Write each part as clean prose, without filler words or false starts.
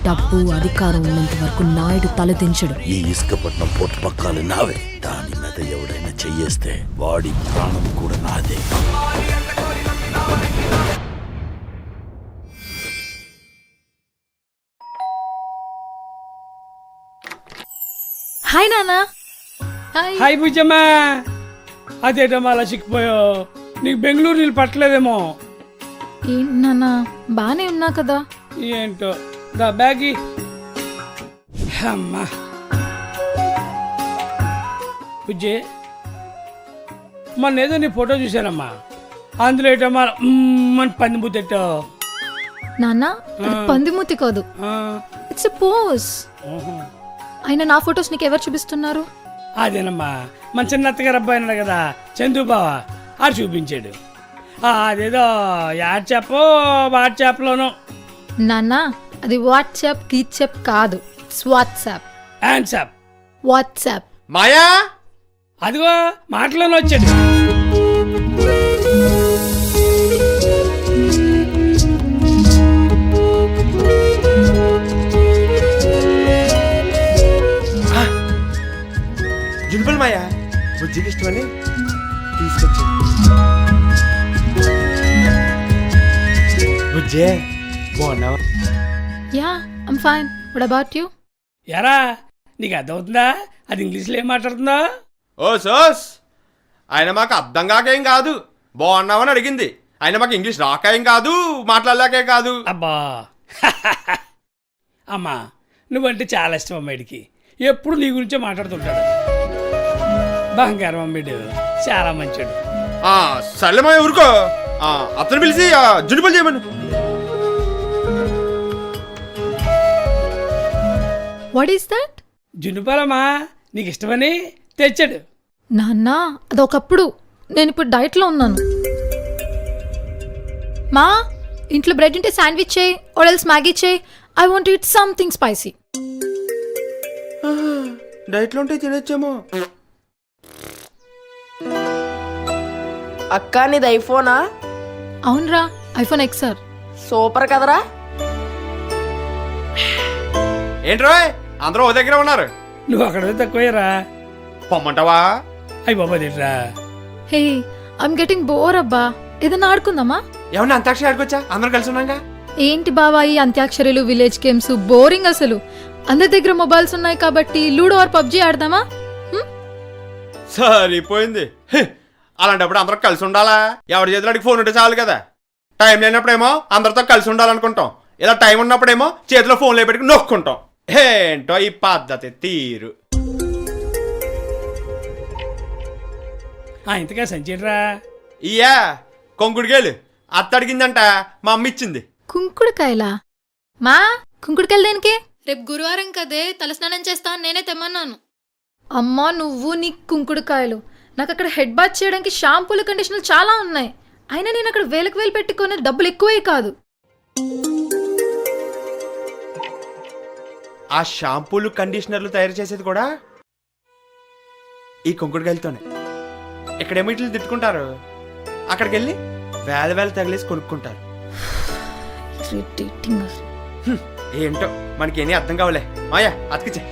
డబ్బు అధికారం ఉన్నంత వరకు నాయుడు తలదించడు. ఈ ఇసుకపట్నం పోర్టు పక్కాలు నావే. దాని మీద ఎవడైనా చెయ్యేస్తే వాడి ప్రాణం కూడా నాదే. హాయ్ నాన్న. హాయ్. హాయ్ బుజ్జమ్మా. అదేటమ్మా అలా చిక్కిపోయావు? నీకు బెంగళూరు నీళ్ళు పట్టలేదేమో. ఏంటి నాన్న, బానే ఉన్నా కదా. ఏంటో దా బ్యాగి. అమ్మా బుజ్జి, మొన్న ఏదో నీ ఫోటో చూశానమ్మా. అందులో ఏటమ్మా మన పంది బుద్ధెట్టావు. నాన్న, అది పందిమూతి కాదు, ఇట్స్ ఎ పోజ్. అయినా నా ఫొటోస్ నీకు ఎవరు చూపిస్తున్నారు? అదేనమ్మా మన చిన్న అత్తగారు అబ్బాయి ఉన్నాడు కదా, చందు బావ, ఆడు చూపించాడు. అదేదో వాట్సాప్లోనో. నాన్న, అది వాట్సాప్ గీట్సాప్ కాదు, ఇట్స్ వాట్సాప్. హ్యాండ్సాప్. వాట్సాప్. మాయా, అదిగో మాటలోనే వచ్చాడు. జున్పల్ మాయా, బుజ్జికి ఇష్టమని తీసుకొచ్చి. బుజ్జే, బాగున్నావా? Yeah, I'm fine. What about you? ఎరా, నీకు అర్థమవుతుందా అది ఇంగ్లీష్లో ఏం మాట్లాడుతుందో? ఓ సోస్, ఆయన మాకు అర్థం కాకేం కాదు, బాగున్నావని అడిగింది. ఆయన మాకు ఇంగ్లీష్ రాకేం కాదు, మాట్లాడలేకే కాదు. అబ్బా అమ్మా, నువ్వంటే చాలా ఇష్టం అమ్మాయిడికి. ఎప్పుడు నీ గురించే మాట్లాడుతుంటాడు. బంగారం అమ్మాయిడు, చాలా మంచిడు. సర్లే మాయ, ఊరుకో. అతను పిలిచి జున్పల్ చేయమను. What is that? జున్నుపాలమ్మా, నీకు ఇష్టమని తెచ్చాడు. నాన్న, అదొకప్పుడు, నేను ఇప్పుడు డైట్లో ఉన్నాను. మా ఇంట్లో బ్రెడ్ ఉంటే శాండ్విచ్ చేయి, ఆర్ ఎల్స్ మ్యాగీ చేయి. I want eat something spicy. డైట్లో ఉంటే తినొచ్చేమో. అక్క, నీది ఐఫోనా? అవునరా, ఐఫోన్ ఎక్స్ఆర్. సూపర్ కదరా. ఏంట్రా అందరూ ఓ దగ్గర ఉన్నారు? నువ్వు అక్కడ తక్కువేరా. పొమ్మంటావా? అయ్యి బాబా తిట్రా. హే, ఐమ్ గెటింగ్ బోర్ అబ్బా. ఏదైనా ఆడుకుందామా? ఏమన్నా అంతాక్షరి ఆడుకోవచ్చా? అందరం కలిసి ఉన్నాగా. ఏంటి బావా ఈ అంత్యాక్షరీలు, విలేజ్ గేమ్స్ బోరింగ్ అసలు. అందరి దగ్గర మొబైల్స్ ఉన్నాయి కాబట్టి లూడో ఆర్ పబ్జీ ఆడదామా? సరిపోయింది. అలాంటప్పుడు అందరూ కలిసి ఉండాలా? ఎవరి చేతిలో ఫోన్ ఉంటే చాలు కదా. టైం లేనప్పుడేమో అందరితో కలిసి ఉండాలనుకుంటాం, ఇలా టైం ఉన్నప్పుడేమో చేతిలో ఫోన్లో పెట్టుకుని నొక్కుంటాం. ఏంటో ఈ పద్ధతి తీరు. ఇంతగా సంచేట్రా. ఇయ్యా కొంకుడికేళ్ళు అత్తడిగిందంట, మా అమ్మ ఇచ్చింది. కుంకుడుకాయలా? మా కుంకుడుకాయలు దేనికి? రేపు గురువారం కదే, తలస్నానం చేస్తా నేనే తెమ్మన్నాను. అమ్మా, నువ్వు నీ కుంకుడుకాయలు. నాకు అక్కడ హెడ్ బాత్ చేయడానికి షాంపూలు, కండిషనర్లు చాలా ఉన్నాయి. అయినా నేను అక్కడ వేలకు వేలు పెట్టుకునే డబ్బులు ఎక్కువే కాదు. ఆ షాంపూలు, కండిషనర్లు తయారు చేసేది కూడా ఈ కొంకుడుకాయలతోనే. ఇక్కడేమో ఇట్లు తిట్టుకుంటారు, అక్కడికి వెళ్ళి వేల తగిలేసి కొనుక్కుంటారు. ఏంటో మనకేమీ అర్థం కావలే. మాయా, అతికిచ్చే.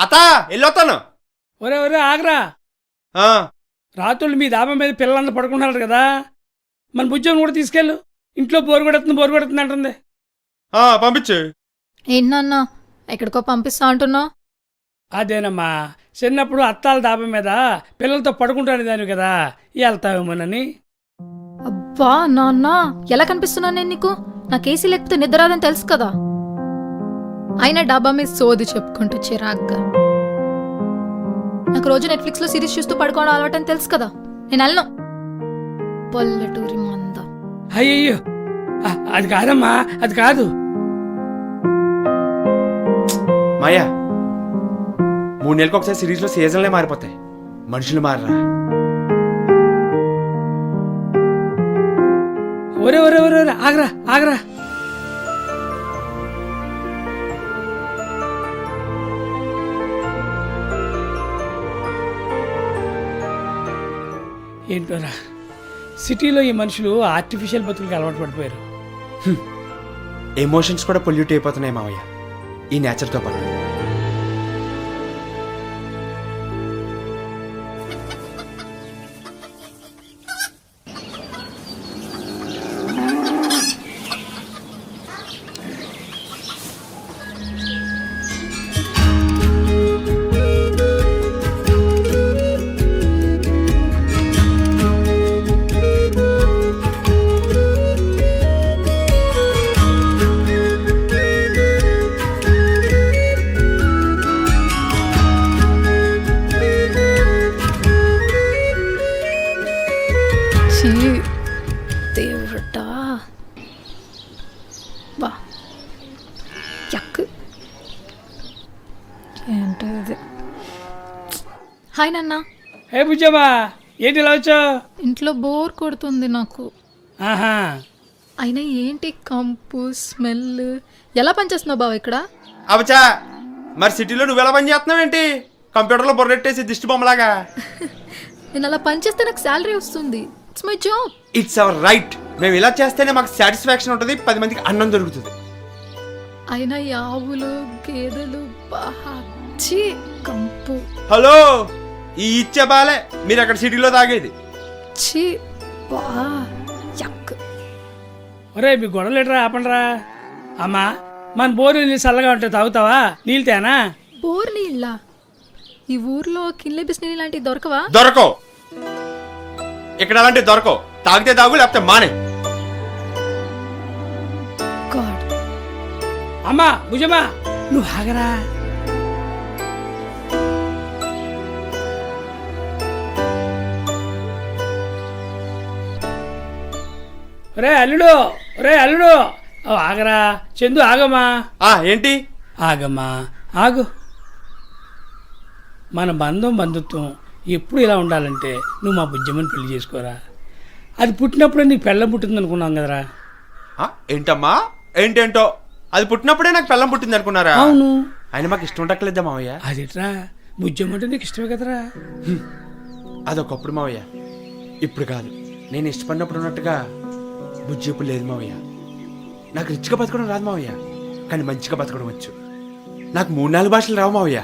అత్త వెళ్ళొస్తాను. ఒరే ఒరే ఆగరా. రాత్రులు మీ డాబా మీద పిల్లలందరూ పడుకుంటున్నారు కదా, మన బుజ్జని కూడా తీసుకెళ్ళు. ఇంట్లో బోరు కొడుతుంది అంటుంది. పంపించు. ఏంటన్నా ఎక్కడికో పంపిస్తా అంటున్నావు? అదేనమ్మా, చిన్నప్పుడు అత్తాల డాబా మీద పిల్లలతో పడుకుంటాను దాని కదా, వెళ్తావేమోనని. అబ్బా నాన్న, ఎలా కనిపిస్తున్నాను నేను నీకు? నాకు ఏసీ లేకపోతే నిద్ర రాదని తెలుసు కదా. అయినా డాబా మీద సోది చెప్పుకుంటూ చిరాగ్గా. నాకు రోజు నెట్ఫ్లిక్స్ లో సిరీస్ చూస్తూ పడుకోవడం అలవాటని తెలుసు కదా. నేను వెళ్ళను. పల్లెటూరి మంద. అయ్యయ్యో, అది కాదమ్మా, అది కాదు. మాయా, 3 నెలలకు ఒకసారి సిరీస్ లో సీజన్లే మారిపోతాయి, మనుషులు మారరా. ఒరే ఒరే ఒరే ఆగరా ఆగరా. ఏంటోరా, సిటీలో ఈ మనుషులు ఆర్టిఫిషియల్ బతుకులకు అలవాటు పడిపోయారు. ఎమోషన్స్ కూడా పొల్యూట్ అయిపోతున్నాయి మావయ్య ఈ నేచర్తో పాటు. ఛీ, దేవుడా బా యక్. ఏంటో ఇది. హాయ్ నాన్న. ఏ బుజ్జమ్మా, ఏంటి ఇలా వచ్చావు? ఇంట్లో బోర్ కొడుతుంది నాకు. ఆహా, అయినా ఏంటి కంపు స్మెల్, ఎలా పనిచేస్తున్నావు బావ ఇక్కడ? అవచా, మరి సిటీలో నువ్వెలా పని చేస్తున్నావు ఏంటి? కంప్యూటర్లో బొర్రెట్టేసి దిష్టి బొమ్మలాగా. నేను అలా పనిచేస్తే నాకు శాలరీ వస్తుంది. It's my job. It's our right. మేము ఇలా చేస్తేనే మాకు సాటిస్ఫాక్షన్ ఉంటుంది, 10 మందికి అన్నం దొరుకుతుంది. అయినా ఈ ఆవులు గేదెలు బాచి కంపు. హలో, ఈ ఇచ్చే బాలే మీరు అక్కడ సిటీలో తాగేది. ఛీ బా యక్. ఒరే మీ గొడవలు ఎట్రా, ఆపండిరా. అమ్మా, మన బోరు నీళ్ళు చల్లగా ఉంటే తాగుతావా? నీళ్ళు తేనా? బోర్ నీళ్ళ? ఈ ఊర్లో కిల్లె బిస్నీళ్ళు లాంటివి దొరకవా? దొరకవు, ఇక్కడ అలాంటివి దొరకవు. తాగితే తాగు, లేకపోతే మానే. గాడ్. అమ్మా భుజమ్మా, నువ్వు ఆగరా. రే అల్లుడు, రే అల్లుడు, ఆగరా. చందు ఆగమ్మా. ఏంటి? ఆగమ్మా ఆగు. మన బంధుత్వం ఎప్పుడు ఇలా ఉండాలంటే నువ్వు మా బుజ్జమ్మని పెళ్లి చేసుకోరా. అది పుట్టినప్పుడే నీకు పెళ్ళం పుట్టింది అనుకున్నాం కదరా. ఏంటమ్మా ఏంటేంటో, అది పుట్టినప్పుడే నాకు పెళ్ళం పుట్టింది అనుకున్నారా? అవును. ఆయన మాకు ఇష్టం ఉండక్కలేదా మావయ్య? అదిట్రా, బుజ్జమ్మ అంటే నీకు ఇష్టమే కదరా. అదొకప్పుడు మావయ్య, ఇప్పుడు కాదు. నేను ఇష్టపడినప్పుడు ఉన్నట్టుగా బుజ్జి ఇప్పుడు లేదు మావయ్య. నాకు రిచ్గా బతకడం రాదు మావయ్య, కానీ మంచిగా బతకడం వచ్చు. నాకు 3-4 భాషలు రావు మావయ్య,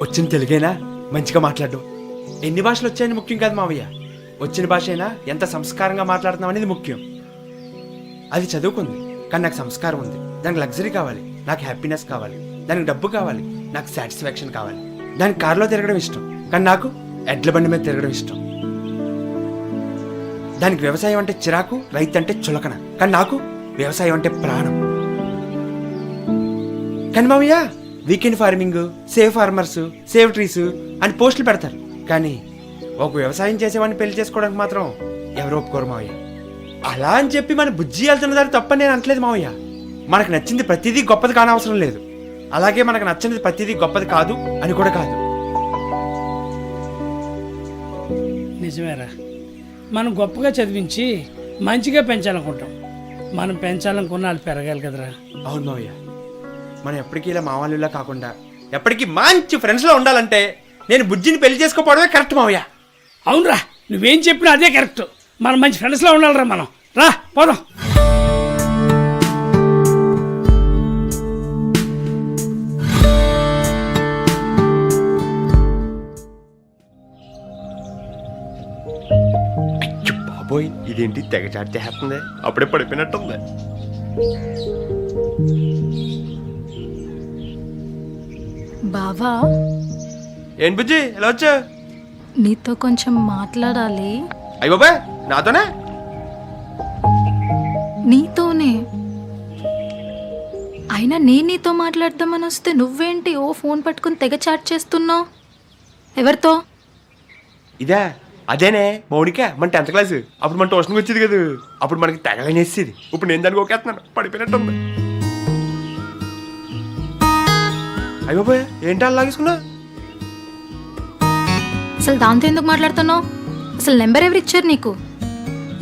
వచ్చిన తెలుగేనా మంచిగా మాట్లాడడం. ఎన్ని భాషలు వచ్చాయని ముఖ్యం కాదు మావయ్య, వచ్చిన భాష అయినా ఎంత సంస్కారంగా మాట్లాడుతున్నాం అనేది ముఖ్యం. అది చదువుకుంది, కానీ నాకు సంస్కారం ఉంది. దానికి లగ్జరీ కావాలి, నాకు హ్యాపీనెస్ కావాలి. దానికి డబ్బు కావాలి, నాకు సాటిస్ఫాక్షన్ కావాలి. దానికి కారులో తిరగడం ఇష్టం, కానీ నాకు ఎడ్ల బండి మీద తిరగడం ఇష్టం. దానికి వ్యవసాయం అంటే చిరాకు, రైతు అంటే చులకన, కానీ నాకు వ్యవసాయం అంటే ప్రాణం. కానీ మావయ్య weekend farming, save farmers, save trees అని పోస్టులు పెడతారు, కానీ ఒక వ్యవసాయం చేసేవాడిని పెళ్లి చేసుకోవడానికి మాత్రం ఎవరు ఒప్పుకోరు మావయ్య. అలా అని చెప్పి మన బుజ్జి వెళ్తున్న దారి తప్పని నేను అనట్లేదు మావయ్య. మనకు నచ్చింది ప్రతిదీ గొప్పది కానవసరం లేదు, అలాగే మనకు నచ్చినది ప్రతిదీ గొప్పది కాదు అని కూడా కాదు. నిజమేరా, మనం గొప్పగా చదివించి మంచిగా పెంచాలనుకుంటాం. మనం పెంచాలనుకున్న వాళ్ళు పెరగాలి కదరా. అవును మావయ్య, మనం ఎప్పటికీ ఇలా మావాళ్ళులా కాకుండా ఎప్పటికీ మంచి ఫ్రెండ్స్లో ఉండాలంటే నేను బుజ్జిని పెళ్లి చేసుకోపోవడమే కరెక్ట్ మావయ్య. అవునరా, నువ్వేం చెప్పినా అదే కరెక్ట్. మనం మంచి ఫ్రెండ్స్లో ఉండాలిరా. మనం రా పోదాం. బాబోయ్, ఇదేంటి తెగ చాట్ చేస్తుంది, అప్పుడే పడిపోయినట్టుంది. బావా, ఏం బుజ్జి ఎలా వచ్చా? నీతో కొంచెం మాట్లాడాలి. అయ్య బాబాయ్, నాతోనే? నీతోనే. అయినా నేను నీతో మాట్లాడదామని వస్తే నువ్వేంటి ఓ ఫోన్ పట్టుకుని తెగ చాట్ చేస్తున్నావు? ఎవరితో? ఇదే అదేనే మౌనిక, మన 10th క్లాస్ అప్పుడు మన ట్యూషన్కి వచ్చేది కదా, అప్పుడు మనకి తెగలనేసేది. ఇప్పుడు నేను దానికి ఒకేస్తున్నాను, పడిపోయినట్టుంది. అయ్య బాబాయ్, ఏంటి అలా లాగేసుకున్నా? అసలు దాంతో ఎందుకు మాట్లాడుతున్నావు? అసలు నెంబర్ ఎవరు ఇచ్చారు నీకు?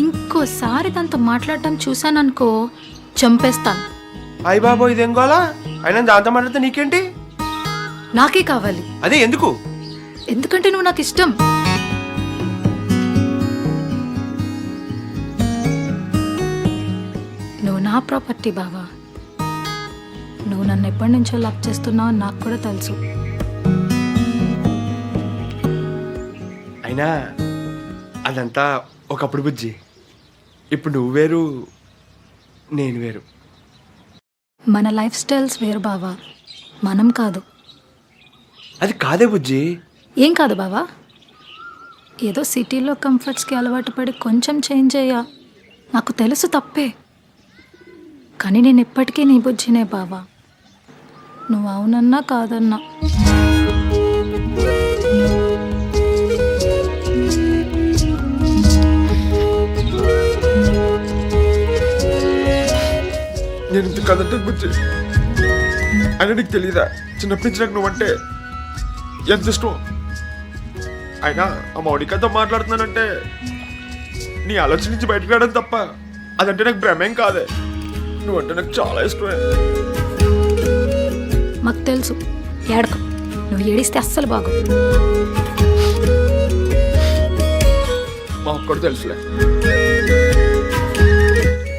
ఇంకోసారి దాంతో మాట్లాడటం చూసాననుకో చంపేస్తాను. అయ్య బాబోయ్, ఇదేం గోలా? అయినా దాంతో మాట్లాడితే నీకేంటి? నాకే కావాలి. అదే ఎందుకు? ఎందుకంటే నువ్వు నాకు ఇష్టం. నా ప్రాపర్టీ బావా. నువ్వు నన్ను ఎప్పటి నుంచో లవ్ చేస్తున్నావు అని నాకు కూడా తెలుసు. అయినా అదంతా ఒకప్పుడు బుజ్జి. ఇప్పుడు నువ్వు వేరు, నేను వేరు. మన లైఫ్ స్టైల్స్ వేరు బావా, మనం కాదు. అది కాదే బుజ్జి. ఏం కాదు బావా, ఏదో సిటీలో కంఫర్ట్స్కి అలవాటు పడి కొంచెం చేంజ్ అయ్యా. నాకు తెలుసు తప్పే, కానీ నేను ఎప్పటికీ నీ బుజ్జినే బావా. నువ్వు అవునన్నా కాదన్నా. నేను ఇంత కదంటే బుజ్జి. అయినా నీకు తెలీదా, చిన్నప్పటి నుంచి నాకు నువ్వంటే ఎంత ఇష్టం. అయినా ఆ మౌనికతో మాట్లాడుతున్నానంటే నీ ఆలోచన నుంచి బయటకు రావడం తప్ప అదంటే నాకు భ్రమేం కాదే. నువ్వంటే నాకు చాలా ఇష్టమే. మాకు తెలుసు, ఏడకు. నువ్వు ఏడిస్తే అస్సలు బాగు. మా ఒక్కడు తెలుసులే.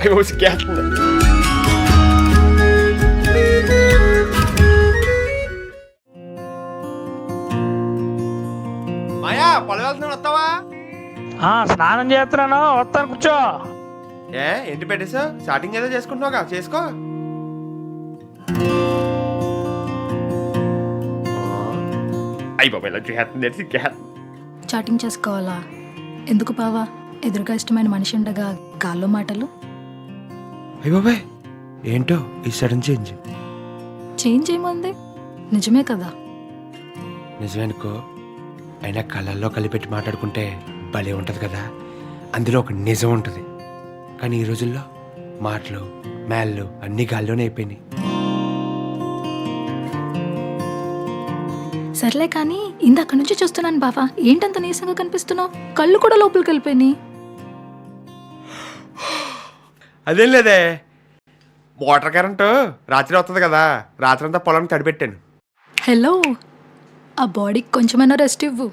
అయ్యో సిగ్గేస్తుంది. మాయా పొలం వెళ్తున్నాను, వస్తావా? స్నానం చేస్తున్నాను, వస్తాను, కూర్చో. ఏంటి పెట్టేసా? స్టార్టింగ్ ఏదో చేసుకుంటున్నావుగా, చేసుకో. అయ్యి బాబా ఇలా చేస్తుంది, సిగ్గేస్తుంది. చాటింగ్ చేసుకోవాలా? ఎందుకు బావా? ఎదురుగా ఇష్టమైన మనిషి ఉండగా గాల్లో మాటలు. అయ్య బాబాయ్, ఏంటో ఈ సడన్ చేంజ్. చేంజ్ ఏముంది, నిజమే కదా. నిజమేనుకో, అయినా కళ్ళల్లో కలిపెట్టి మాట్లాడుకుంటే భలే ఉంటుంది కదా. అందులో ఒక నిజం ఉంటుంది. కానీ ఈ రోజుల్లో మాటలు మేళ్ళు అన్నీ గాల్లోనే అయిపోయినాయి. సర్లే కానీ ఇందాక నుంచి చూస్తున్నాను బావా, ఏంటంత నీసంగా కనిపిస్తున్నావు? కళ్ళు కూడా లోపలికి వెళ్ళిపోయినాయి. అదేం లేదే, వాటర్ కరెంటు రాత్రి వస్తుంది కదా, రాత్రి అంతా పొలానికి తడిపెట్టాను. హలో, ఆ బాడీకి కొంచెమైనా రెస్ట్ ఇవ్వు.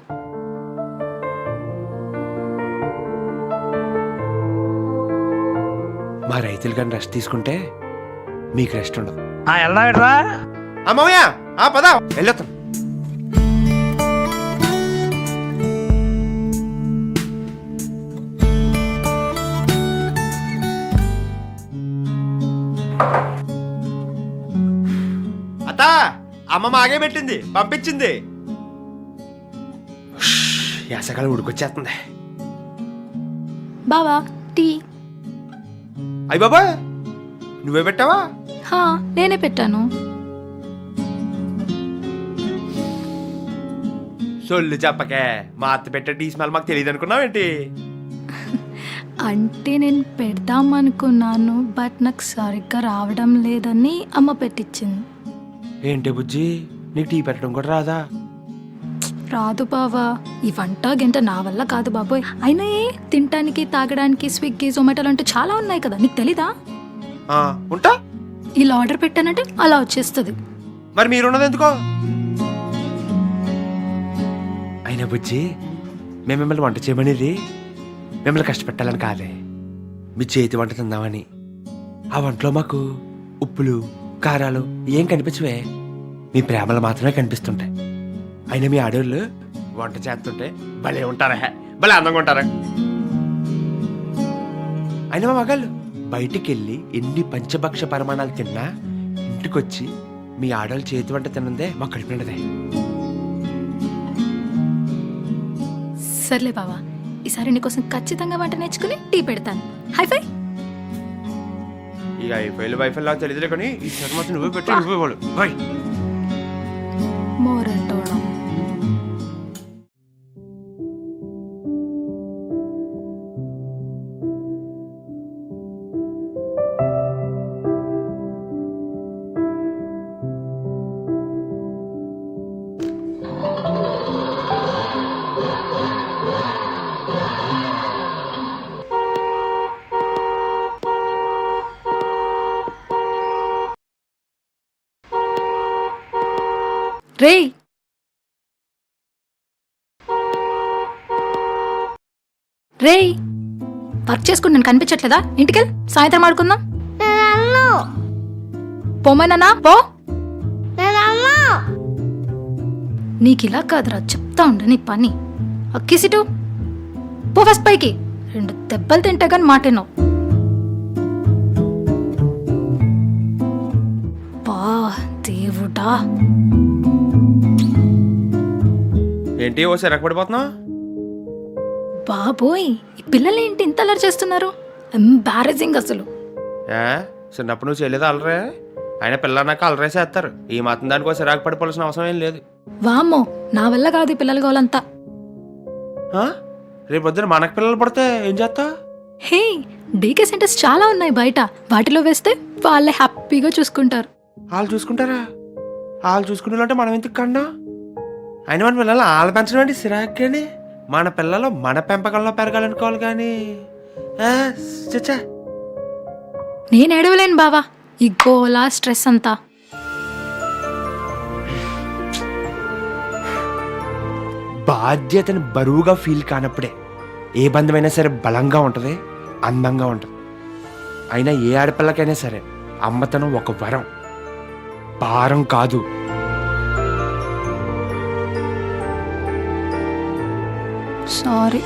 మా రైతులు కానీ రెస్ట్ తీసుకుంటే మీకు రెస్ట్ ఉండదు. వెళ్దాం. అమ్మయ్య పద వెళ్ళొస్తాను. అత్త, అమ్మ మాగే పెట్టింది, పంపించింది. యాసకాలం ఉడికొచ్చేస్తుంది. బావా టీ. అయ్య బాబా, నువ్వే పెట్టావా? హా, నేనే పెట్టాను. సొల్లు చెప్పకే, మా అత్త పెట్టే టీ స్మెల్ మాకు తెలియదు అనుకున్నావేంటి? అంటే నేను పెడదామనుకున్నాను, బట్ నాకు సరిగ్గా రావడం లేదని అమ్మ పెట్టించింది. ఏంటి బుజ్జి, నీకు టీ పెట్టడం కూడా రాదా? రాదు బావా, ఈ వంట గంట నా వల్ల కాదు బాబోయ్. అయినా తినటానికి తాగడానికి స్విగ్గీ జొమాటోలు అంటూ చాలా ఉన్నాయి కదా, నీకు తెలీదా? ఉంటా, ఇలా ఆర్డర్ పెట్టానంటే అలా వచ్చేస్తుంది. మరి మీరున్నది ఎందుకో? అయినా బుజ్జి, మేము మిమ్మల్ని వంట చేయమనేది మిమ్మల్ని కష్టపెట్టాలని కాదే, మీ చేతి వంట తిందామని. ఆ వంటలో మాకు ఉప్పులు కారాలు ఏం కనిపించవే, మీ ప్రేమలు మాత్రమే కనిపిస్తుంటాయి. అయినా మీ ఆడవాళ్ళు వంట చేస్తుంటే భలే ఉంటారా, భలే అందంగా ఉంటారా. అయినా మా మగాళ్ళు బయటికి వెళ్ళి ఎన్ని పంచభక్ష పరిమాణాలు తిన్నా ఇంటికొచ్చి మీ ఆడవాళ్ళు చేతి వంట తిన్నదే మాకు కడుపుండదే. సర్లే బావా, ఈసారి నీకోసం ఖచ్చితంగా వంట నేర్చుకుని టీ పెడతాను. హైఫై. ఇక ఐఫైల్ వైఫైల్ లాగా తెలియదులే, కానీ ఈ సారి మాత్రం నువ్వే పెట్టు, నువ్వే వాడు. బాయ్. మోరంటోడం. రేయ్, రేయ్, వర్క్ చేసుకుని నేను కనిపించట్లేదా? ఇంటికెళ్ళి సాయంత్రం ఆడుకుందాం. పోమననా పో. నీకిలా కాదురా, చెప్తా ఉండు నీ పని. అక్కిసిటు పో ఫస్ట్ పైకి. 2 దెబ్బలు తింటా గాని మాటేనో. బా దేవుడా. ఏంటి ఓ సిరకపడిపోతున్నావు? బాబోయ్, ఈ పిల్లలు ఏంటి ఇంత అల్లరి చేస్తున్నారు? ఎంబారసింగ్ అసలు. చిన్నప్పుడు నువ్వు చేయలేదు అలరే? ఆయన పిల్లన్నాక అలరేసేస్తారు. ఈ మాత్రం దానికో సిరాకు పడిపోవాల్సిన అవసరం ఏం లేదు. వామ్మో, నా వల్ల కాదు ఈ పిల్లలు గోలంతా. రేపు పొద్దున మనకు పిల్లలు పడితే ఏం చేస్తా? హే, డీకే సెంటర్స్ చాలా ఉన్నాయి బయట. వాటిలో వేస్తే వాళ్ళే హ్యాపీగా చూసుకుంటారు. వాళ్ళు చూసుకుంటారా? వాళ్ళు చూసుకుంటారంటే మనం ఎందుకు కన్నా? అయినా మన పిల్లలు వాళ్ళు పెంచడం అంటే సిరాక్ కానీ మన పిల్లలు మన పెంపకంలో పెరగాలనుకోవాలి కానీ చచ్చా. నేను ఏడవలేను బావా, ఈ గోలా స్ట్రెస్ అంతా. బాధ్యతను బరువుగా ఫీల్ కానప్పుడే ఏ బంధమైనా సరే బలంగా ఉంటుంది, అందంగా ఉంటుంది. అయినా ఏ ఆడపిల్లకైనా సరే అమ్మతనం ఒక వరం, భారం కాదు. సారీ.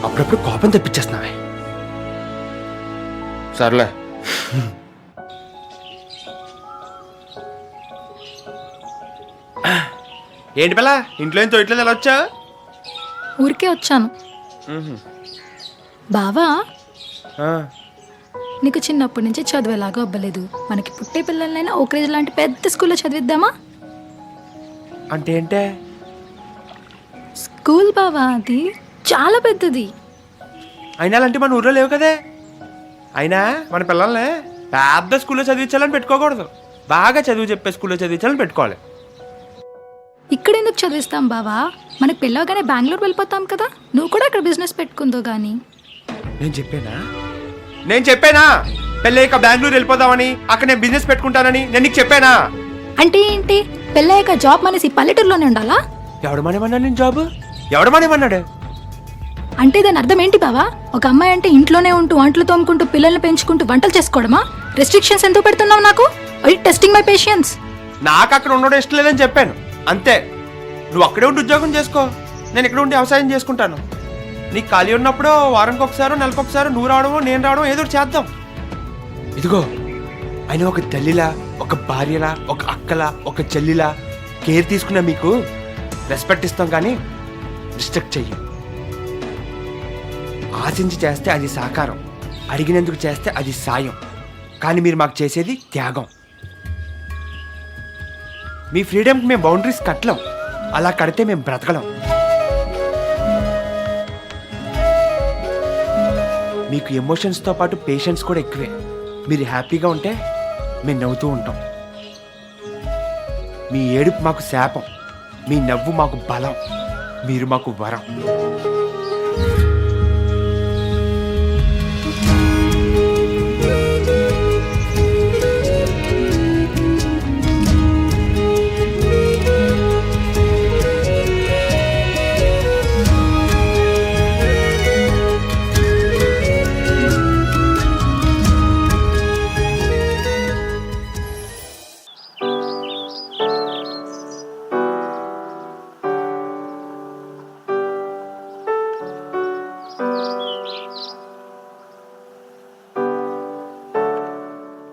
అప్పుడప్పుడు కోపం తెప్పించేస్తున్నావే. సర్లే. ఏంటి పిల్ల ఇంట్లో ఏం తోయట్లేదు, ఎలా వచ్చా? ఊరికే వచ్చాను. బావా, నీకు చిన్నప్పటి నుంచి చదివేలాగా అవ్వలేదు. మనకి పుట్టే పిల్లలైనా ఓక్రేజ్ లాంటి పెద్ద స్కూల్లో చదివిద్దామా? అంటే ఏంటే? స్కూల్ బావా, అది చాలా పెద్దది. అయినా అలాంటి మన ఊర్లో లేవు కదే. అయినా మన పిల్లల్ని పెద్ద స్కూల్లో చదివించాలని పెట్టుకోకూడదు, బాగా చదువు చెప్పే స్కూల్లో చదివించాలని పెట్టుకోవాలి. ఇక్కడ ఎందుకు చదివిస్తాం బావా? మనకి పెళ్ళవగానే బెంగళూరు వెళ్ళిపోతాం కదా. నువ్వు కూడా అక్కడ బిజినెస్ పెట్టుకుందో గానీ. నేను చెప్పానా పెళ్ళయ్యాక బెంగళూరు వెళ్ళిపోదామని, అక్కడ నేను బిజినెస్ పెట్టుకుంటానని నేను నీకు చెప్పానా? అంటే ఏంటి, పెళ్ళయ్యాక జాబ్ మానేసి పల్లెటూరులోనే ఉండాలా? ఎవడు మానేమన్నాడు నేను జాబ్? ఎవడు మానేమన్నాడు? అంటే దాని అర్థం ఏంటి బావా? ఒక అమ్మాయి అంటే ఇంట్లోనే ఉంటూ వంటలు తోముకుంటూ పిల్లల్ని పెంచుకుంటూ వంటలు చేసుకోవడమా? రెస్ట్రిక్షన్స్ ఎందుకు పెడుతున్నావు నాకు? I testing my patience. నాకు అక్కడ ఉండడం ఇష్టం లేదని చెప్పాను అంతే. నువ్వు అక్కడే ఉండి ఉద్యోగం చేసుకో, నేను ఇక్కడ ఉండి వ్యవసాయం చేసుకుంటాను. నీకు ఖాళీ ఉన్నప్పుడు వారానికి ఒకసారి నెలకు ఒకసారి నువ్వు రావడమో నేను రావడం ఏదో చేద్దాం. ఇదిగో, ఆయన ఒక తల్లిలా, ఒక భార్యలా, ఒక అక్కలా, ఒక చెల్లిలా కేర్ తీసుకున్న మీకు రెస్పెక్ట్ ఇస్తాం కానీ రిస్ట్రిక్ట్ చెయ్యం. ఆశించి చేస్తే అది సాకారం, అడిగినందుకు చేస్తే అది సాయం. కానీ మీరు మాకు చేసేది త్యాగం. మీ ఫ్రీడమ్కి మేము బౌండరీస్ కట్టలేం, అలా కడితే మేము బ్రతకలేం. మీకు ఎమోషన్స్తో పాటు పేషెన్స్ కూడా ఎక్కువే. మీరు హ్యాపీగా ఉంటే మేము నవ్వుతూ ఉంటాం. మీ ఏడుపు మాకు శాపం, మీ నవ్వు మాకు బలం, మీరు మాకు వరం.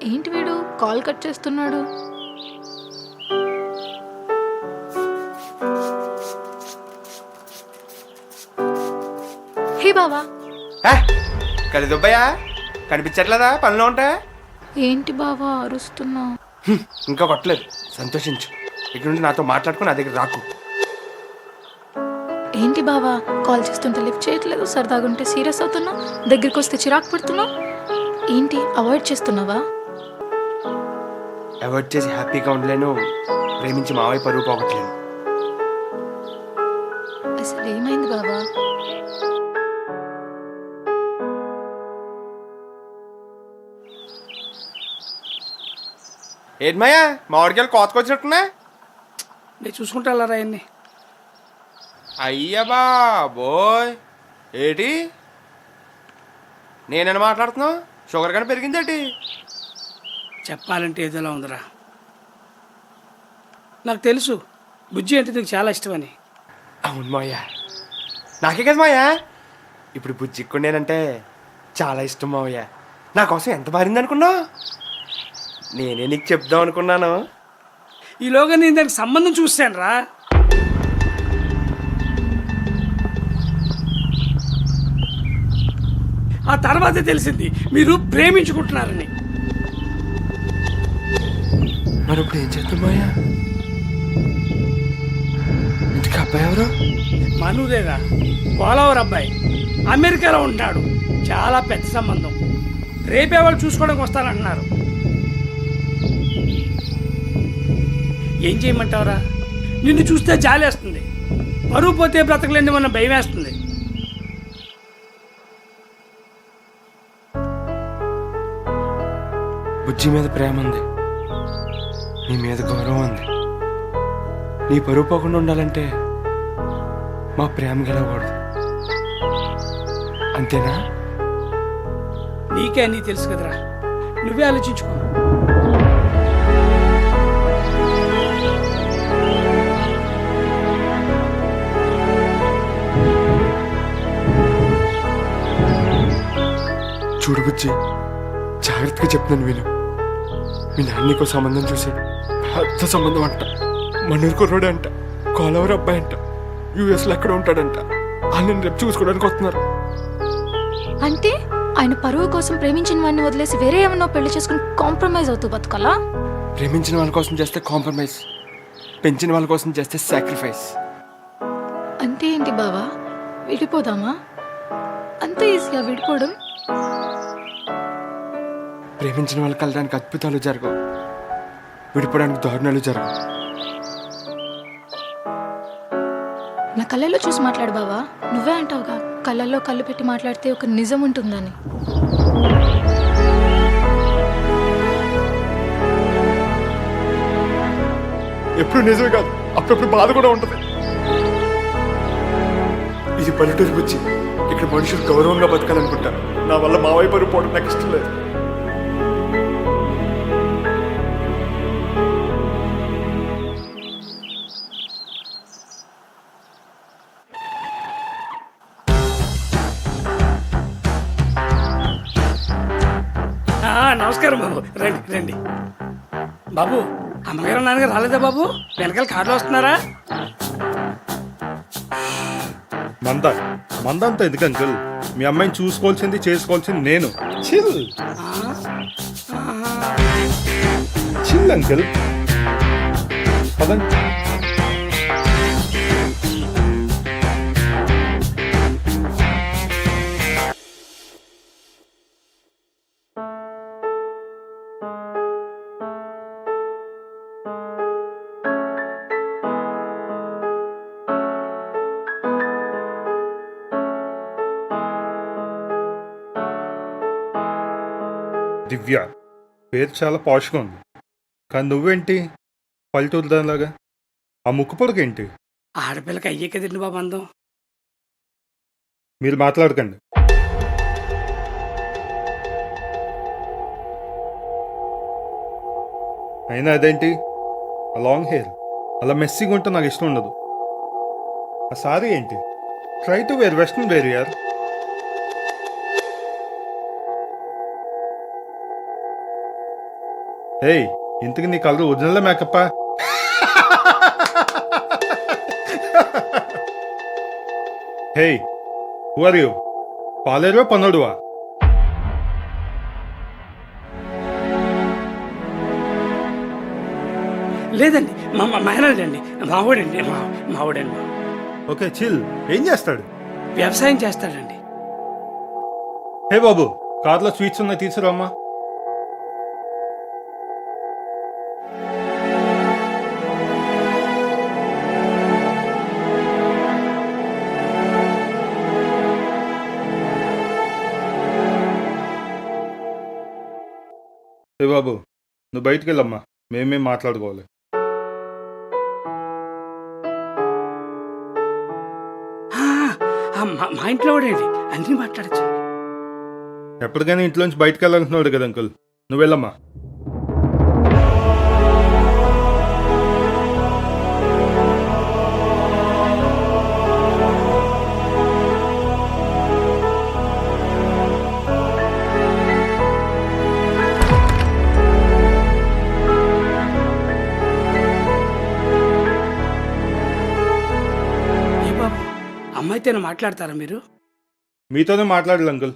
ఏంటి వీడు కాల్ కట్ చేస్తున్నాడు? హే బావా. కలిదుబ్బయ్యా, కనిపించట్లేదా? పనిలో ఉంటా? ఏంటి బావా అరుస్తున్నావు? ఇంకా కొట్టలేదు, సంతోషించు. ఇక్కడ నుండి నాతో మాట్లాడుకుని నా దగ్గర రాకు. ఏంటి బావా కాల్ చేస్తుంటే లిఫ్ట్ చేయట్లేదు, సరదాగుంటే సీరియస్ అవుతున్నావు, దగ్గరికి వస్తే చిరాకు పడుతున్నావు. ఏంటి అవాయిడ్ చేస్తున్నావా? అవాయిడ్ చేసి హ్యాపీగా ఉండలేను, ప్రేమించి మావయ్య పరువు పోగొట్టలేను. అసలు ఏమైంది బావా? ఏంటి మాయా మామిడికాయలు కోతకొచ్చినట్టున్నా? నేను చూసుకుంటా వెళ్ళారా ఆయన్ని. అయ్య బాబోయ్, ఏటి నేనని మాట్లాడుతున్నావు? షుగర్ కానీ పెరిగిందేటి? చెప్పాలంటే ఏదోలా ఉందిరా. నాకు తెలుసు బుజ్జి అంటే నీకు చాలా ఇష్టమని. అవును మావయ్య, నాకే కదా మావయ్య. ఇప్పుడు బుజ్జిక్కు నేనంటే చాలా ఇష్టం మావయ్య. నా కోసం ఎంత మారింది అనుకున్నావు? నేనే నీకు చెప్దాం అనుకున్నాను. ఈలోగా నేను దానికి సంబంధం చూశాను రా. ఆ తర్వాతే తెలిసింది మీరు ప్రేమించుకుంటున్నారని. మరి ఇప్పుడు ఏం చేద్దాం మావయ్య? ఇంటికి అబ్బాయి ఎవరు? మనూరేరా, పోలవరం అబ్బాయి, అమెరికాలో ఉంటాడు. చాలా పెద్ద సంబంధం. రేపే వాళ్ళు చూసుకోవడానికి వస్తానంటున్నారు. ఏం చేయమంటావురా? నిన్ను చూస్తే జాలేస్తుంది, పరువు పోతే బ్రతకలేని మన భయం వేస్తుంది. బుజ్జి మీద ప్రేమ ఉంది, నీ మీద గౌరవం ఉంది. నీ పరువు పోకుండా ఉండాలంటే మా ప్రేమ గెలవకూడదు, అంతేనా? నీకే అన్నీ తెలుసు కదరా, నువ్వే ఆలోచించుకో. చూడు బుజ్జి, జాగ్రత్తగా చెప్తున్నాను విను. మీ నాన్న నీకో సంబంధం చూశాడు. పెద్ద సంబంధం అంట, మనూరు కుర్రోడే అంట, కోలవరం అబ్బాయి అంట, యూఎస్లో ఎక్కడ ఉంటాడంట. ఆయన రేపు చూసుకోవడానికి వస్తున్నారు. అంటే ఆయన పరువు కోసం ప్రేమించిన వాడిని వదిలేసి వేరే ఏమన్నా పెళ్లి చేసుకుని కాంప్రమైజ్ అవుతూ బతకాలా? ప్రేమించిన వాళ్ళ కోసం చేస్తే కాంప్రమైజ్, పెంచిన వాళ్ళ కోసం చేస్తే సాక్రిఫైస్. అంటే ఏంటి బావా, విడిపోదామా? అంత ఈజీగా విడిపోవడం? ప్రేమించిన వాళ్ళు కలడానికి అద్భుతాలు జరగవు, విడిపోవడానికి దారుణాలు జరగవు. నా కళ్ళల్లో చూసి మాట్లాడు బావా. నువ్వే అంటావుగా కళ్ళల్లో కళ్ళు పెట్టి మాట్లాడితే ఒక నిజం ఉంటుందని. ఎప్పుడు నిజమే కాదు, అప్పుడప్పుడు బాధ కూడా ఉంటుంది. ఇది పల్లెటూరు బుజ్జి, ఇక్కడ మనుషులు గౌరవంగా బతకాలనుకుంటారు. నా వల్ల మా వైపు పరువు పోవడం నాకు ఇష్టం లేదు. నమస్కారం బాబు, రండి రండి. బాబు, అమ్మగారు నాన్నగారు రాలేదా బాబు? వెనకాల కార్లో వస్తున్నారా? మందంతా ఎందుకు అంకుల్? మీ అమ్మాయిని చూసుకోవాల్సింది చేసుకోవాల్సింది నేను. చిల్ చిల్ అంకుల్, పదండి. దివ్య పేరు చాలా పాష్గా ఉంది, కానీ నువ్వేంటి పల్లెటూరు దానిలాగా? ఆ ముక్కు పొడకేంటి? ఆడపిల్లకి అయ్యే కదండి బాబు అందం. మీరు మాట్లాడకండి. అయినా అదేంటి ఆ లాంగ్ హెయిర్ అలా మెస్సీగా ఉంటే నాకు ఇష్టం ఉండదు. ఆ సారీ ఏంటి? Try to wear western wear యార్. ఏయ్, ఇంతకు నీ కలర్ ఒరిజినల్ మేకప్పా? Hey, who are you? పాలేరువా పన్నోడువా? లేదండి, మా మేనల్డ్ అండి, మావాడండి, మావాడండి. Okay chill. ఏం చేస్తాడు? వ్యవసాయం చేస్తాడండి. హే బాబు, కార్లో స్వీట్స్ ఉన్నాయి, తీసుకురామ్మా. ఏ బాబు, నువ్వు బయటికి వెళ్ళమ్మా, మేమేం మాట్లాడుకోవాలి. మా ఇంట్లో వాడేంటి అన్నీ మాట్లాడచ్చు. ఎప్పటికైనా ఇంట్లోంచి బయటకు వెళ్ళాలంటున్నాడు కదా అంకుల్, నువ్వు వెళ్ళమ్మా. ఏ బాబు, అమ్మాయితోనే మాట్లాడతారా మీరు? మీతోనే మాట్లాడాలి అంకుల్.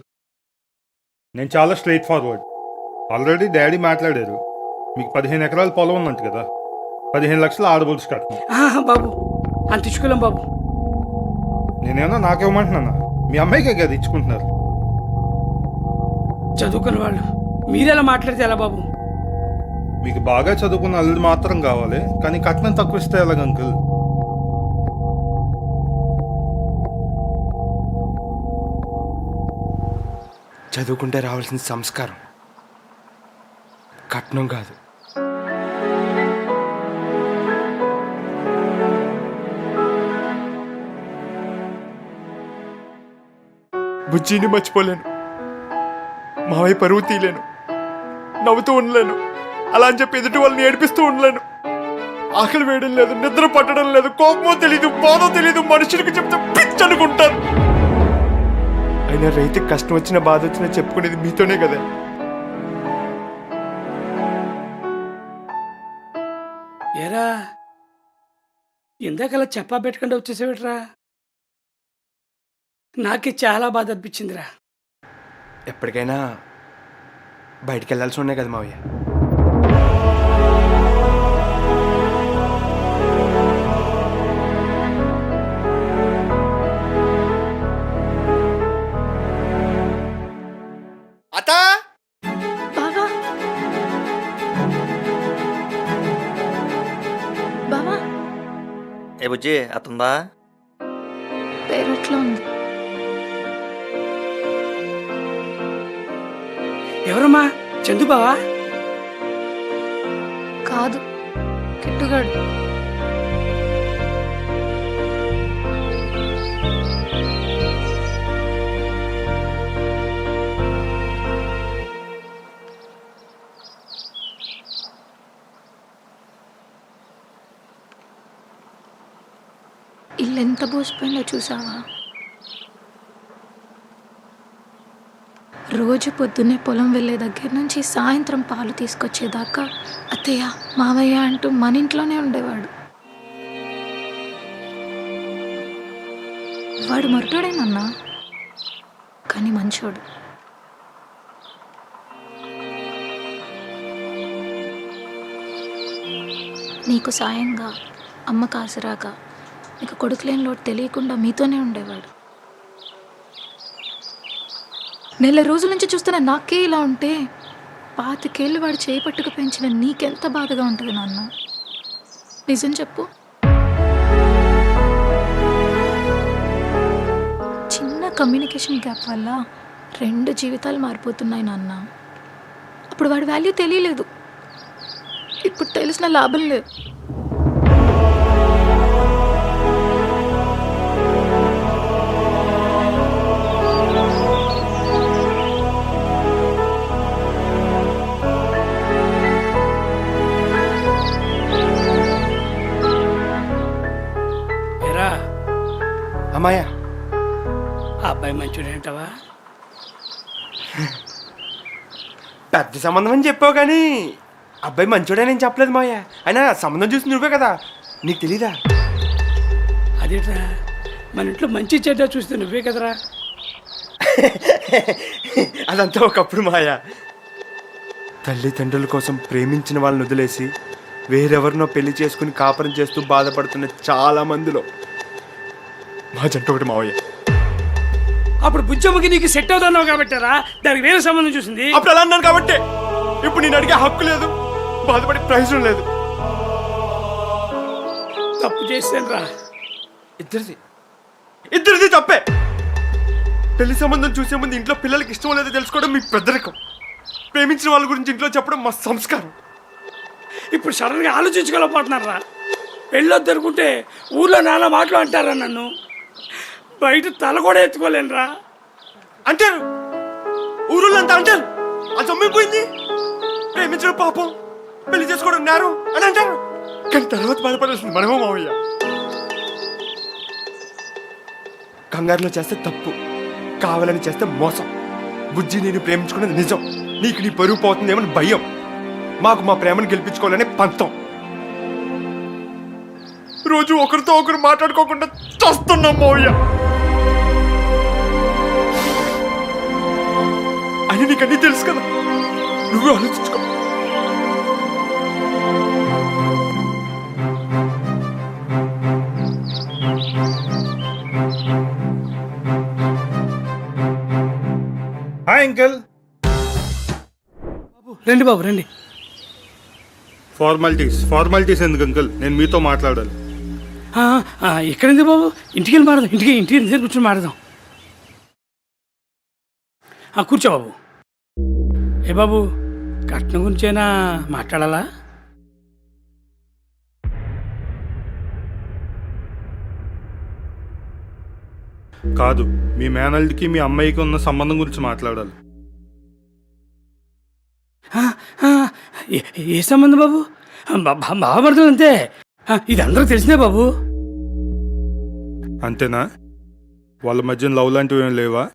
నేను చాలా స్ట్రైట్ ఫార్వర్డ్. ఆల్రెడీ డాడీ మాట్లాడారు. మీకు 15 ఎకరాల పొలం ఉందంట కదా, 15 లక్షలు ఆడబోల్స్ కట్నం. బాబు అంత ఇచ్చుకోలేం బాబు. నేనేమన్నా నాకేమంటున్నా, మీ అమ్మాయికే కదా ఇచ్చుకుంటున్నారు. చదువుకున్న వాళ్ళు మీరెలా మాట్లాడితే ఎలా బాబు? మీకు బాగా చదువుకున్న అల్లుడు మాత్రం కావాలి, కానీ కట్నం తక్కువ ఇస్తే ఎలాగ అంకుల్? చదువుకుంటే రావాల్సిన సంస్కారం, కట్నం కాదు. బుజ్జిని మర్చిపోలేను, మావయ్య పరువు తీయలేను, నవ్వుతూ ఉండలేను, అలా అని చెప్పి ఎదుటి వాళ్ళని ఏడిపిస్తూ ఉండలేను. ఆకలి వేయడం లేదు, నిద్ర పట్టడం లేదు, కోపమో తెలీదు, బాధో తెలీదు, మనుషులకు చెప్తే పిచ్చి అనుకుంటాను. అయినా రైతుకి కష్టం వచ్చినా బాధ వచ్చినా చెప్పుకునేది మీతోనే కదా. ఏరా ఇందాకలా చెప్పా పెట్టకుండా వచ్చేసేవిట్రా? నాకే చాలా బాధ అనిపించిందిరా. ఎప్పటికైనా బయటికి వెళ్ళాల్సి ఉన్నాయి కదా మావయ్య. అత్త బావా బావా ఏ బుజ్జి అత్తుందా? పేరట్లో ఉంది. ఎవరమ్మా? చందు బావా? కాదు, కిట్టుగాడు. ఇల్లు ఎంత బోసిపోయిందో చూసావా? రోజు పొద్దున్నే పొలం వెళ్ళే దగ్గర నుంచి సాయంత్రం పాలు తీసుకొచ్చేదాకా అత్తయ్య మావయ్య అంటూ మన ఇంట్లోనే ఉండేవాడు. వాడు మరుటాడేనన్నా, కానీ మంచోడు. నీకు సాయంగా, అమ్మకు ఆసరాగా, నీకు కొడుకులేని లోటు తెలియకుండా మీతోనే ఉండేవాడు. నెల రోజుల నుంచి చూస్తున్న నాకే ఇలా ఉంటే 25 ఏళ్ళు వాడు చేయి పట్టుకు పెంచిన నీకెంత బాధగా ఉంటుంది నాన్న? నిజం చెప్పు. చిన్న కమ్యూనికేషన్ గ్యాప్ వల్ల 2 జీవితాలు మారిపోతున్నాయి నాన్న. అప్పుడు వాడి వాల్యూ తెలియలేదు, ఇప్పుడు తెలిసిన లాభం లేదు. అమ్మాయ, ఆ అబ్బాయి మంచోడేంటవా? పెద్ద సంబంధం అని చెప్పావు కానీ అబ్బాయి మంచోడే నేను చెప్పలేదు మావయ్య. అయినా సంబంధం చూసి నువ్వే కదా, నీకు తెలీదా? అదేట్రా, మన ఇంట్లో మంచి చెడ్డ చూస్తే నువ్వే కదరా. అదంతా ఒకప్పుడు మాయ. తల్లిదండ్రుల కోసం ప్రేమించిన వాళ్ళని వదిలేసి వేరెవరినో పెళ్లి చేసుకుని కాపురం చేస్తూ బాధపడుతున్న చాలా మందిలో మా జంట ఒకటి మావయ్య. అప్పుడు బుజ్జమ్మకి నీకు సెట్ అవుతున్నావు కాబట్టారా దానికి వేరే సంబంధం చూసింది. అప్పుడు అలా అన్నాను కాబట్టి ఇప్పుడు నేను అడిగే హక్కు లేదు, బాధపడే ప్రయోజనం లేదు. తప్పు చేశాను రా. ఇద్దరిది తప్పే. పెళ్లి సంబంధం చూసే ముందు ఇంట్లో పిల్లలకి ఇష్టం లేదో తెలుసుకోవడం మీ పెద్దరికం. ప్రేమించిన వాళ్ళ గురించి ఇంట్లో చెప్పడం మా సంస్కారం. ఇప్పుడు సడన్గా ఆలోచించుకోలేకపోతున్నారా? పెళ్ళొద్దు అనుకుంటే ఊర్లో నానా మాటలు అంటారా నన్ను. బయట తల కూడా ఎత్తుకోలేనురా. అంటారు ఊరుళ్ళంతా అంటారు ఆ జమ్మిపోయింది, ప్రేమించడం పాపం, పెళ్లి చేసుకోవడం నేరం అని అంటారు. కానీ తర్వాత బాధపడాల్సింది మనమో మావయ్య. కంగారులో చేస్తే తప్పు, కావాలని చేస్తే మోసం. బుజ్జి నేను ప్రేమించుకున్నది నిజం, నీకు నీ పరువు పోతుందేమని భయం, మాకు మా ప్రేమను గెలిపించుకోవాలనే పంతం. రోజు ఒకరితో ఒకరు మాట్లాడుకోకుండా చస్తున్నాం మావయ్య. అని నీకన్నీ తెలుసు కదా, నువ్వు ఆలోచించుకో. Hi uncle. రండి బాబు రండి. ఫార్మాలిటీస్ ఎందుకు అంకుల్, నేను మీతో మాట్లాడాలి. ఎక్కడింది బాబు? ఇంటికి వెళ్ళి మాడదాం. ఇంటికి దగ్గర కూర్చొని మాడదాం. కూర్చో బాబు. ఏ బాబు, కట్నం గురించైనా మాట్లాడాలా? కాదు, మీ మేనల్డ్కి మీ అమ్మాయికి ఉన్న సంబంధం గురించి మాట్లాడాలి. ఏ సంబంధం బాబు? బాబర్తలు అంతే, ఇది అందరూ తెలిసిందే బాబు. అంతేనా? వాళ్ళ మధ్య లవ్ లాంటివి ఏం లేవా?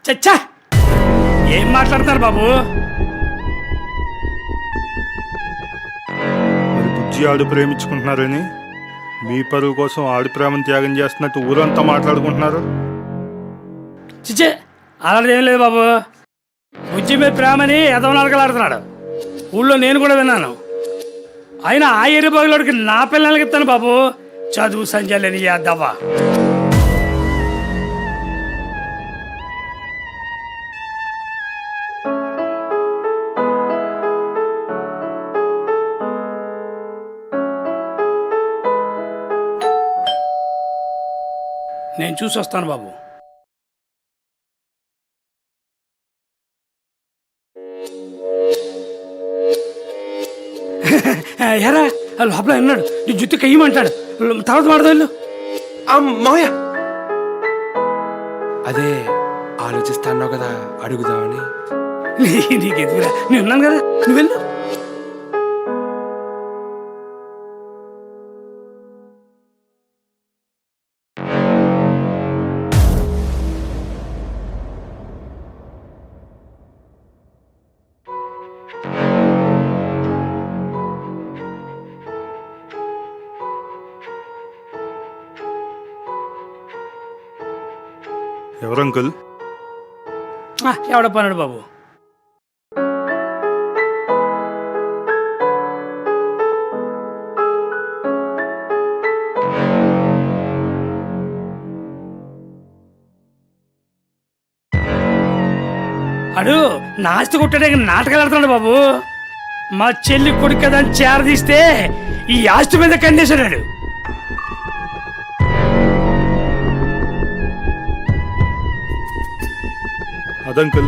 చచ్చా, ఏం మాట్లాడతారు బాబు? మరి బుజ్జి ఆడు ప్రేమించుకుంటున్నారని, మీ పరువు కోసం ఆడి ప్రేమను త్యాగం చేస్తున్నట్టు ఊరంతా మాట్లాడుకుంటున్నారు. చిచ్చే, అలాంటిది ఏం లేదు బాబు. బుజ్జి మీద ప్రేమని ఎదవనాలకలాడుతున్నాడు. ఊళ్ళో నేను కూడా విన్నాను. అయినా ఆ ఏరియా బాగులోడికి నా పిల్లలకి ఇస్తాను బాబు, చదువు సంజయని చేద్దావా. నేను చూసి వస్తాను బాబు. ఎరా లోపల ఉన్నాడు, నీ జుత్తు కయ్యమంటాడు. తర్వాత మాడదాళ్ళు. మావయ్య అదే ఆలోచిస్తాన్నావు కదా, అడుగుదామని. నీకెదుగురా, నేను ఉన్నాను కదా, నువ్వు వెళ్ళు. ఎవరు అంకుల్? ఎవడ పన్నాడు బాబు? అడు నాస్తి కొట్టాడే నాటకాలు ఆడుతున్నాడు బాబు. మా చెల్లి కొడుకు కదా అని చేరదీస్తే ఈ ఆస్తి మీద కండేశాడు. అదంకుల్,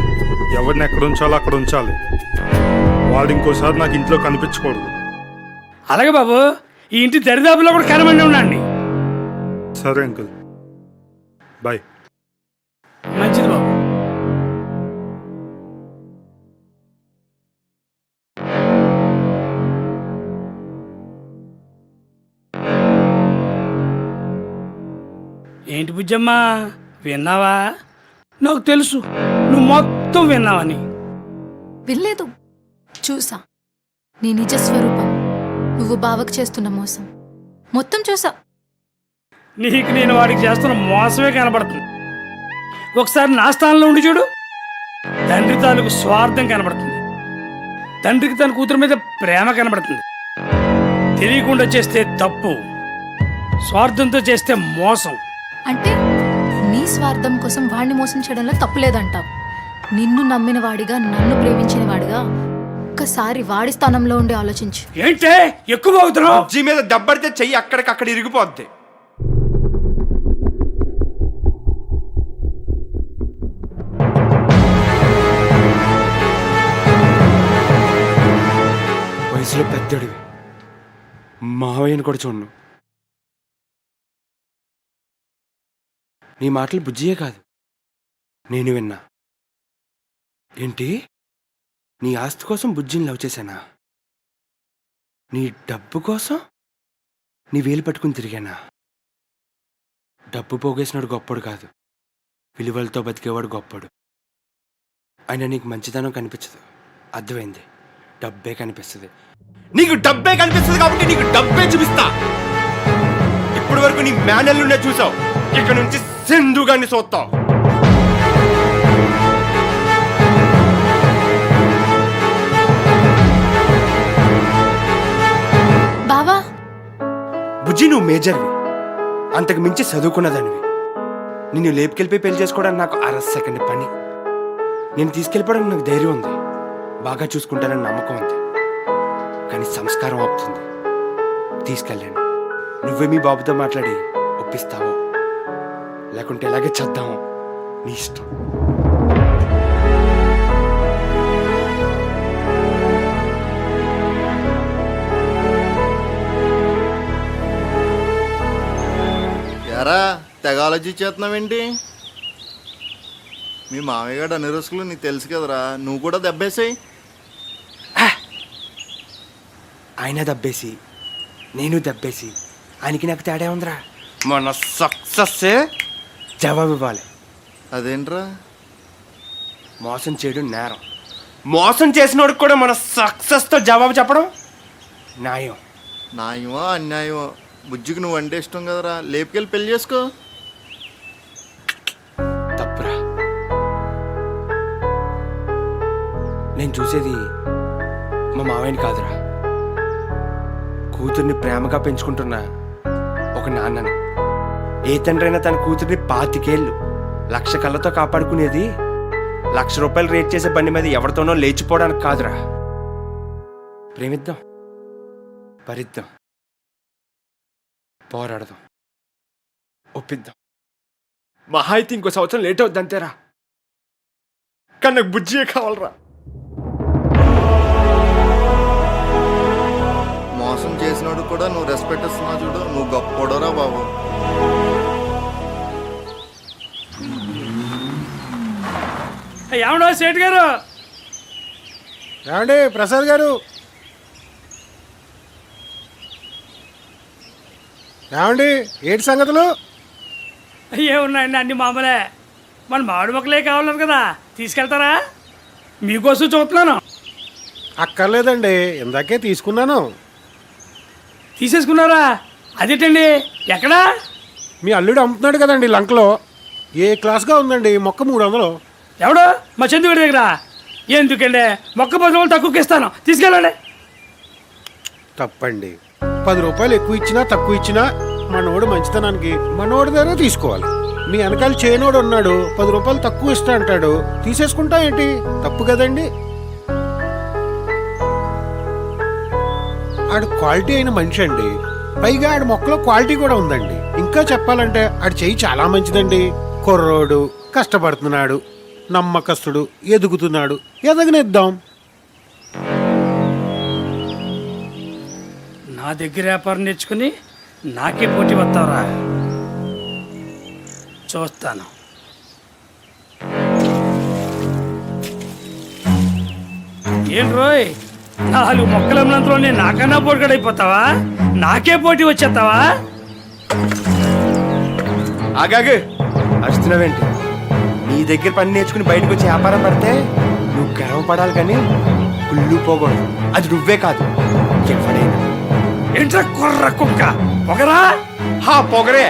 ఎవరిని ఎక్కడ ఉంచాలో అక్కడ ఉంచాలి. వాడు ఇంకోసారి నాకు ఇంట్లో కనిపించకూడదు. అలాగే బాబు, ఈ ఇంటి దరిదాపులో కూడా కనమండి ఉండండి. సరే అంకుల్, బాయ్. మంచిది బాబు. ఏంటి బుజ్జమ్మ, విన్నావా? నాకు తెలుసు నువ్వు మొత్తం విన్నావని. వినలేదు, చూసా నీ నిజ స్వరూపం. నువ్వు బావకు చేస్తున్న మోసం మొత్తం చూసా. నీకు నేను వాడికి చేస్తున్న మోసమే కనబడుతుంది. ఒకసారి నా స్థానంలో ఉండి చూడు. తండ్రి తాలూకు స్వార్థం కనబడుతుంది, తండ్రికి తన కూతురు మీద ప్రేమ కనబడుతుంది. తెలియకుండా చేస్తే తప్పు, స్వార్థంతో చేస్తే మోసం. అంటే నీ స్వార్థం కోసం వాడిని మోసం చేయడంలో తప్పులేదంటావు. నిన్ను నమ్మిన వాడిగా, నన్ను ప్రేమించిన వాడిగా ఒక్కసారి వాడి స్థానంలో ఉండి ఆలోచించు. ఏంటే ఎక్కువ అవుతున్నావు? బుజ్జి మీద దెబ్బడితే చెయ్యి అక్కడికక్కడ ఇరిగిపోద్ది. వయసులో పెద్దడివి, మావయ్యని కూడా చూడను. నీ మాటలు బుజ్జియే కాదు, నేను విన్నా. ఏంటి, నీ ఆస్తి కోసం బుజ్జిని లవ్ చేశానా? నీ డబ్బు కోసం నీ వేలు పట్టుకుని తిరిగానా? డబ్బు పోగేసినాడు గొప్పడు కాదు, విలువలతో బతికేవాడు గొప్పడు. అయినా నీకు మంచితనం కనిపించదు, అర్థమైంది. డబ్బే కనిపిస్తుంది. నీకు డబ్బే కనిపిస్తుంది కాబట్టి నీకు డబ్బే చూపిస్తా. ఇప్పటి వరకు నీ మేనల్లునే చూసావు, ఇక్కడ నుంచి సింధుగాన్ని చూస్తావు. బావా, బుజ్జి, నువ్వు మేజర్వి, అంతకు మించి చదువుకున్నదానివి. నిన్ను లేపుకెళ్ళిపోయి పెళ్లి చేసుకోవడానికి నాకు 1/2 సెకండ్ పని. నేను తీసుకెళ్ళిపోవడానికి నాకు ధైర్యం ఉంది, బాగా చూసుకుంటానని నమ్మకం ఉంది. కానీ సంస్కారం ఆపుతుంది. తీసుకెళ్ళాను. నువ్వే మీ బాబుతో మాట్లాడి ఒప్పిస్తావో, లేకుంటే ఎలాగే చేద్దామో నీ ఇష్టం. ఎరా తెగ ఆలోచించేస్తున్నావేంటి? మీ మామయ్య గారు అన్ని రుసుకులు నీకు తెలుసు కదరా, నువ్వు కూడా దెబ్బేసాయి. ఆయన దెబ్బేసి నేను దెబ్బేసి ఆయనకి నాకు తేడా ఉందిరా. మన సక్సెస్ జవాబు ఇవ్వాలి. అదేంట్రా? మోసం చేయడం నేరం, మోసం చేసినోడికి కూడా మన సక్సెస్తో జవాబు చెప్పడం న్యాయం. న్యాయమో అన్యాయమో, బుజ్జికి నువ్వు అంటే ఇష్టం కదరా, లేపుకెళ్ళి పెళ్లి చేసుకో. తప్పురా. నేను చూసేది మా మావయ్యని కాదురా, కూతుర్ని ప్రేమగా పెంచుకుంటున్న ఒక నాన్నని. ఏ తండ్రైనా తన కూతుర్ని 25 ఏళ్ళు 1,00,000 కళ్ళతో కాపాడుకునేది 1,00,000 రూపాయలు రేట్ చేసే బండి మీద ఎవరితోనో లేచిపోవడానికి కాదురా. ప్రేమిద్దాం, భరిద్దాం, పోరాడదాం, ఒప్పిద్దాం. మహా అయితే ఇంకో సంవత్సరం లేట్ అవుద్ది అంతేరా. కానీ నాకు బుజ్జియే కావాలరా. మోసం చేసినోడు కూడా నువ్వు రెస్పెక్ట్ ఇస్తున్నావు చూడు, నువ్వు గొప్పోడరా బాబు. ఏమన్నా సేట్ గారు? ఏమండి ప్రసాద్ గారు? ఏమండి ఏంటి సంగతులు? ఏమున్నాయండి, అన్ని మామూలే. మన మామిడి మొక్కలే కావాలన్నారు కదా, తీసుకెళ్తారా? మీకోసం చూస్తున్నాను. అక్కర్లేదండి, ఇందాకే తీసుకున్నాను. తీసేసుకున్నారా? అదేంటండి, ఎక్కడా? మీ అల్లుడు అమ్ముతున్నాడు కదండి లంకలో. ఏ క్లాస్గా ఉందండి మొక్క 300. ఎవడు? మా చందుగడి దగ్గర. ఎందుకండి, మొక్క 10 రూపాయలు తక్కువకి ఇస్తాను, తీసుకెళ్ళండి. తప్పండి, 10 రూపాయలు ఎక్కువ ఇచ్చినా తక్కువ ఇచ్చినా మనోడు మంచితనానికి మనోడి దగ్గర తీసుకోవాలి. మీ వెనకాల చేయనోడు ఉన్నాడు, 10 రూపాయలు తక్కువ ఇస్తా అంటాడు, తీసేసుకుంటా ఏంటి? తప్పు కదండి. ఆడు క్వాలిటీ అయిన మనిషి అండి, పైగా ఆడి మొక్కలో క్వాలిటీ కూడా ఉందండి. ఇంకా చెప్పాలంటే ఆడి చెయ్యి చాలా మంచిదండి. కుర్రోడు, కష్టపడుతున్నాడు, నమ్మకస్తుడు, ఎదుగుతున్నాడు, ఎదగనిద్దాం. నా దగ్గర వ్యాపారం నేర్చుకుని నాకే పోటీ వస్తావరా? చూస్తాను. ఏం రోయ్, 4 మొక్కల అమ్మినంతలోనే నాకన్నా పోటీగడైపోతావా? నాకే పోటీ వచ్చేస్తావా? ఆగాగు, అరుస్తున్నావేంటి? నీ దగ్గర పని నేర్చుకుని బయటకు వచ్చి వ్యాపారం పడితే నువ్వు గర్వపడాలి, కానీ కుళ్ళు పోకూడదు. అది నువ్వే కాదు, ఎవడైనా. ఏంట్రా కుర్ర కుక్క, పొగరా? హా, పొగరే.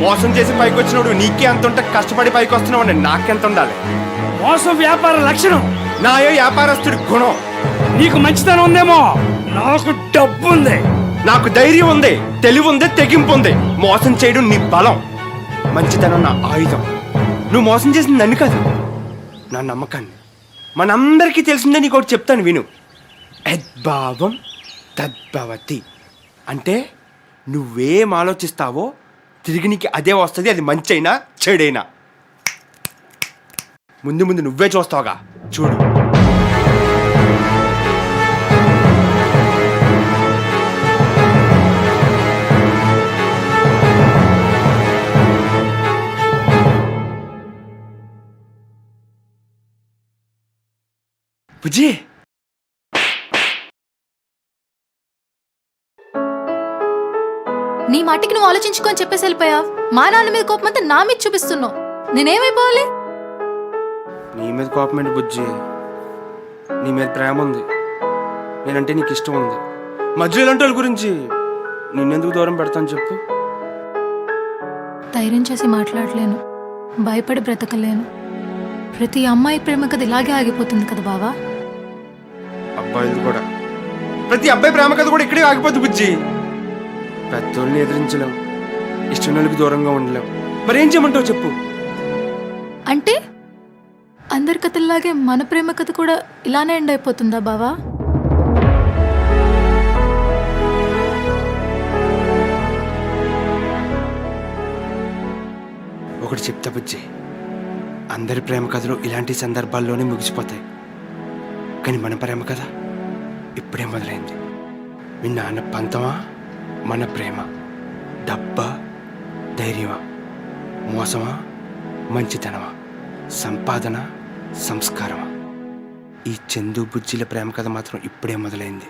మోసం చేసి పైకి వచ్చినోడు నీకే అంత ఉంటే కష్టపడి పైకి వస్తున్నావు, నాకెంత ఉండాలి? మోసం వ్యాపార లక్షణం, నాయో వ్యాపారస్తుడి గుణం. నీకు మంచితనం ఉందేమో, నాకు డబ్బు ఉంది, నాకు ధైర్యం ఉంది, తెలివి ఉంది, తెగింపు ఉంది. మోసం చేయడం నీ బలం, మంచితనం నా ఆయుధం. నువ్వు మోసం చేసింది నన్ను కాదు, నా నమ్మకాన్ని. మనందరికీ తెలిసిందే, నీకు ఒకటి చెప్తాను విను. యద్భావం తద్భవతి అంటే నువ్వేం ఆలోచిస్తావో తిరిగి నీకు అదే వస్తుంది, అది మంచి అయినా చెడైనా. ముందు ముందు నువ్వే చూస్తావుగా, చూడు. బుజ్జి, నీ మాటికి నువ్వు ఆలోచించుకొని చెప్పేసి వెళ్ళిపోయావు. మా నాన్న మీద కోపం అంతా నా మీద చూపిస్తున్నావు. నేనేమైపోవాలి? నీ మీద కోపం ఏంటి బుజ్జి? నీ మీద ప్రేమ ఉంది, నేనంటే నీకు ఇష్టం ఉంది. మధ్యలో ఇలాంటి వాళ్ళ గురించి నిన్నెందుకు దూరం పెడతాను చెప్పు? ధైర్యం చేసి మాట్లాడలేను, భయపడి బ్రతకలేను. ప్రతి అమ్మాయి ప్రేమ కథ ఇలాగే ఆగిపోతుంది కదా బావా. అబ్బాయిలు కూడా, ప్రతి అబ్బాయి ప్రేమ కథ కూడా ఇక్కడే ఆగిపోద్ది బుజ్జి. పెద్దోళ్ళని ఎదిరించలేం, ఇష్టం వాళ్ళకి దూరంగా ఉండలేం. మరేం చేయమంటావు చెప్పు? అంటే అందరి కథల్లాగే మన ప్రేమ కథ కూడా ఇలానే ఎండ్ అయిపోతుందా బావా? ఒకటి చెప్తా బుజ్జి, అందరి ప్రేమ కథలు ఇలాంటి సందర్భాల్లోనే ముగిసిపోతాయి. కానీ మన ప్రేమ కథ ఇప్పుడే మొదలైంది. మీ నాన్న పంతమా, మన ప్రేమ డబ్బా, ధైర్యమా, మోసమా, మంచితనమా, సంపాదన, సంస్కారమా? ఈ చందు బుజ్జిల ప్రేమ కథ మాత్రం ఇప్పుడే మొదలైంది.